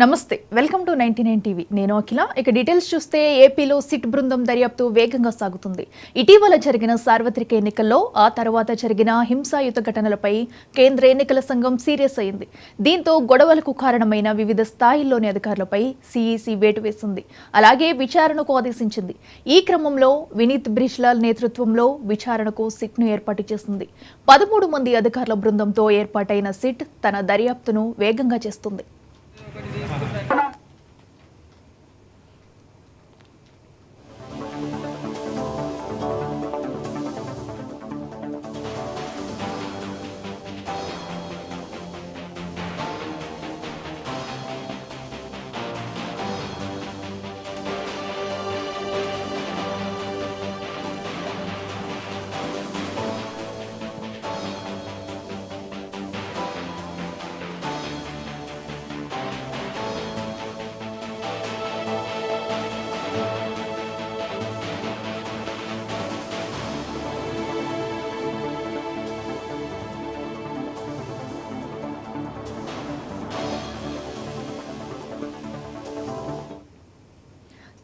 నమస్తే welcome to 99 TV నేను అఖిల ఇక డీటెయిల్స్ చూస్తే ఏపీలో సిట్ బృందం దర్యాప్తు వేగంగా సాగుతుంది ఇటీవల జరిగిన సార్వత్రిక ఎన్నికల్లో ఆ తర్వాత జరిగిన హింసాయుత ఘటనలపై కేంద్ర ఎన్నికల సంఘం సీరియస్ అయింది దీంతో గొడవలకు కారణమైన వివిధ స్థాయిల్లోని అధికారులపై సిఈసి వేటు వేసింది అలాగే విచారణకు ఆదేశించింది ఈ క్రమంలో వినీత్ బ్రిజ్లాల్ నేతృత్వంలో విచారణకు సిట్ను ఏర్పాటు చేసింది 13 మంది అధికారుల బృందంతో ఏర్పాటైన సిట్ తన దర్యాప్తును వేగంగా చేస్తుంది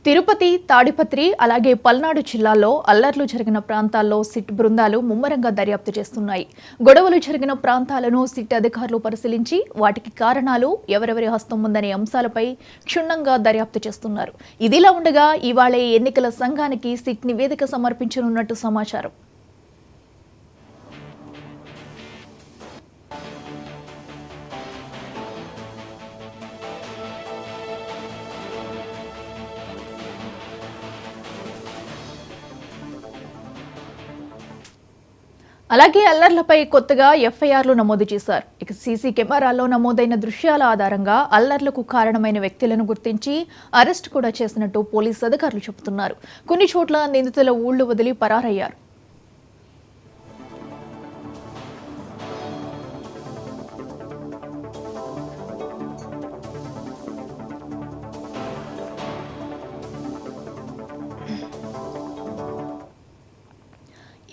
తిరుపతి, తాడిపత్రి అలాగే పల్నాడు జిల్లాల్లో అల్లర్లు జరిగిన ప్రాంతాల్లో సిట్ బృందాలు ముమ్మరంగా దర్యాప్తు చేస్తున్నాయి. గొడవలు జరిగిన ప్రాంతాలను సిట్ అధికారులు పరిశీలించి వాటికి కారణాలు, ఎవరెవరి హస్తం ఉందనే అంశాలపై క్షుణ్ణంగా దర్యాప్తు చేస్తున్నారు. ఇదిలా ఉండగా ఇవాళ ఎన్నికల సంఘానికి సిట్ నివేదిక సమర్పించనున్నట్టు సమాచారం. అలాగే అల్లర్లపై కొత్తగా ఎఫ్ఐఆర్లు నమోదు చేశారు. ఇక సీసీ కెమెరాల్లో నమోదైన దృశ్యాల ఆధారంగా అల్లర్లకు కారణమైన వ్యక్తులను గుర్తించి అరెస్ట్ కూడా చేసినట్టు పోలీసు అధికారులు చెబుతున్నారు. కొన్ని చోట్ల నిందితుల ఊళ్లు వదిలి పరారయ్యారు.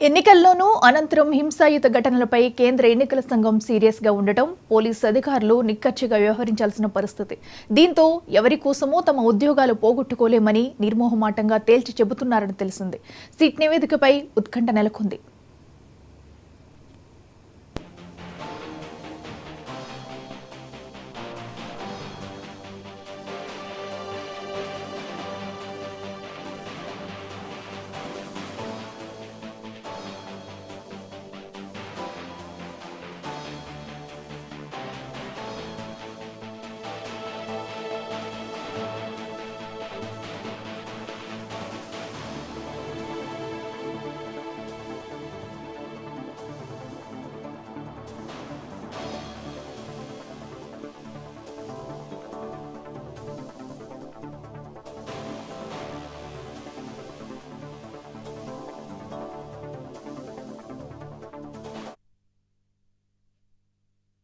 ఎన్నికల్లోనూ అనంతరం హింసాయుత ఘటనలపై కేంద్ర ఎన్నికల సంఘం సీరియస్ గా ఉండటం, పోలీసు అధికారులు నిక్కచ్చిగా వ్యవహరించాల్సిన పరిస్థితి. దీంతో ఎవరి కోసమో తమ ఉద్యోగాలు పోగొట్టుకోలేమని నిర్మోహమాటంగా తేల్చి చెబుతున్నారని తెలిసింది. సిట్ నివేదికపై ఉత్కంఠ నెలకొంది.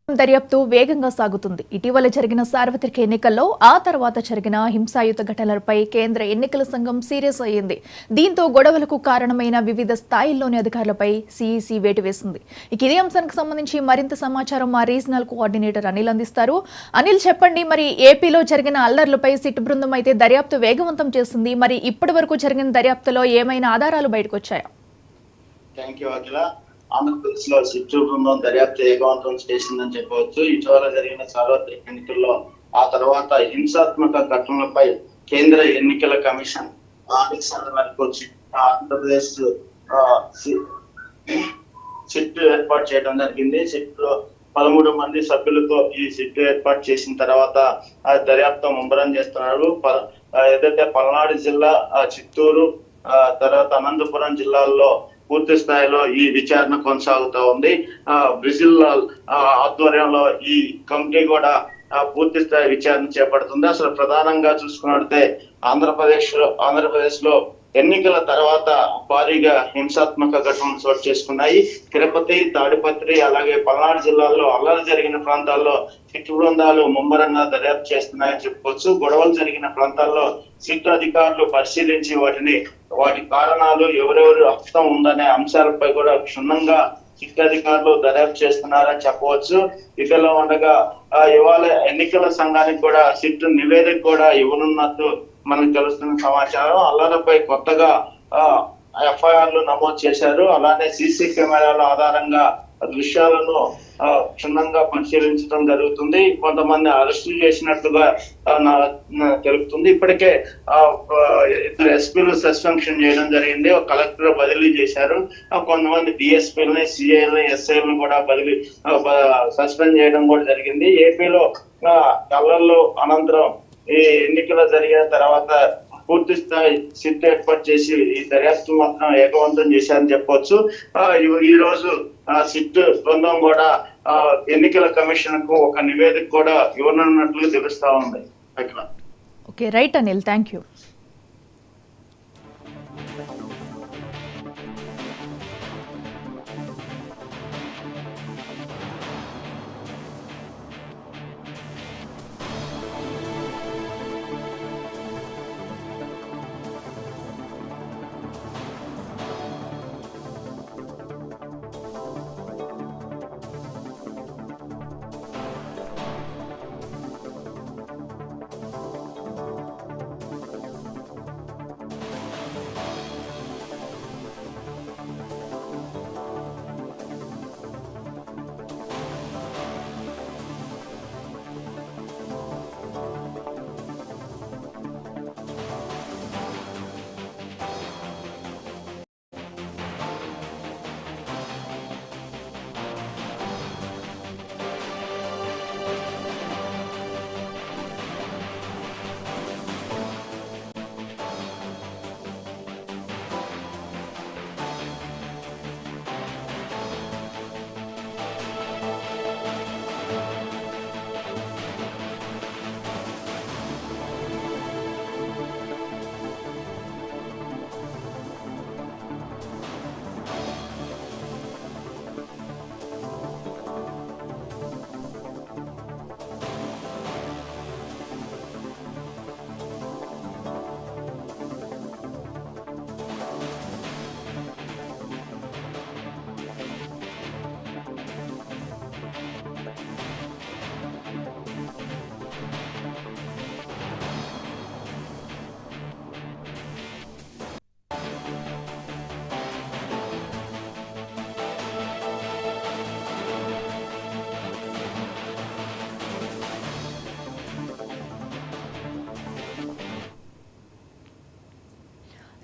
దర్యాప్తు వేగంగా సాగుతుంది. ఇటీవల జరిగిన సార్వత్రిక ఎన్నికల్లో ఆ తర్వాత జరిగిన హింసాయుత ఘటనలపై కేంద్ర ఎన్నికల సంఘం సీరియస్ అయ్యింది. దీంతో గొడవలకు కారణమైన వివిధ స్థాయిల్లోని అధికారులపై సిఈసి వేటు వేసింది. ఇక ఇదే అంశానికి సంబంధించి మరింత సమాచారం మా రీజనల్ కోఆర్డినేటర్ అనిల్ అందిస్తారు. అనిల్, చెప్పండి, మరి ఏపీలో జరిగిన అల్లర్లపై సిట్ బృందం అయితే దర్యాప్తు వేగవంతం చేసింది. మరి ఇప్పటి వరకు జరిగిన దర్యాప్తులో ఏమైనా ఆధారాలు బయటకు వచ్చాయా? ఆంధ్రప్రదేశ్ లో సిట్ బృందం దర్యాప్తు వేగవంతం చేసిందని చెప్పవచ్చు. ఇటీవల జరిగిన సార్వత్రిక ఎన్నికల్లో ఆ తర్వాత హింసాత్మక ఘటనలపై కేంద్ర ఎన్నికల కమిషన్ ఆదేశాల మేరకు ఆంధ్రప్రదేశ్ సిట్ ఏర్పాటు చేయడం జరిగింది. సిట్ లో 13 మంది సభ్యులతో ఈ సిట్ ఏర్పాటు చేసిన తర్వాత దర్యాప్తు ముమ్మరం చేస్తున్నారు. ఏదైతే పల్నాడు జిల్లా, చిత్తూరు, తర్వాత అనంతపురం జిల్లాల్లో పూర్తి స్థాయిలో ఈ విచారణ కొనసాగుతూ ఉంది. బ్రిజిల్లాల్ ఆధ్వర్యంలో ఈ కమిటీ కూడా పూర్తి స్థాయి విచారణ చేపడుతుంది. అసలు ప్రధానంగా చూసుకున్నట్లయితే ఆంధ్రప్రదేశ్ లో ఎన్నికల తర్వాత భారీగా హింసాత్మక ఘటనలు చోటు చేసుకున్నాయి. తిరుపతి, తాడిపత్రి అలాగే పల్నాడు జిల్లాల్లో అల్లరి జరిగిన ప్రాంతాల్లో సిట్ బృందాలు ముమ్మరంగా దర్యాప్తు చేస్తున్నాయని చెప్పుకోవచ్చు. గొడవలు జరిగిన ప్రాంతాల్లో సిట్ అధికారులు పరిశీలించి వాటి కారణాలు, ఎవరెవరు హస్తం ఉందనే అంశాలపై కూడా క్షుణ్ణంగా సిట్ అధికారులు దర్యాప్తు చేస్తున్నారని చెప్పవచ్చు. ఇదిలో ఉండగా ఇవాళ ఎన్నికల సంఘానికి కూడా సిట్ నివేదిక కూడా ఇవ్వనున్నట్టు మనకు తెలుస్తున్న సమాచారం. అల్లర్లపై కొత్తగా ఎఫ్ఐఆర్లు నమోదు చేశారు. అలానే సీసీ కెమెరాల ఆధారంగా దృశ్యాలను క్షుణ్ణంగా పరిశీలించడం జరుగుతుంది. కొంతమంది అరెస్టు చేసినట్టుగా తెలుపుతుంది. ఇప్పటికే ఇద్దరు ఎస్పీలు సస్పెన్షన్ చేయడం జరిగింది. ఒక కలెక్టర్ బదిలీ చేశారు. కొంతమంది డిఎస్పీలని, సిఐలని, ఎస్ఐలను కూడా సస్పెండ్ చేయడం కూడా జరిగింది. ఏపీలో అల్లర్లు అనంతరం ఈ ఎన్నికలు జరిగిన తర్వాత పూర్తి స్థాయి సిట్ ఏర్పాటు చేసి ఈ దర్యాప్తు మొత్తం ఏకవంతం చేశారని చెప్పొచ్చు. ఈ రోజు సిట్ బృందం కూడా ఎన్నికల కమిషన్ కు ఒక నివేదిక కూడా ఇవ్వనున్నట్లు తెలుస్తా ఉంది. Okay, right Anil, thank you.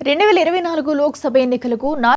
రెండు 2024 లోక్సభ ఎన్నికలకు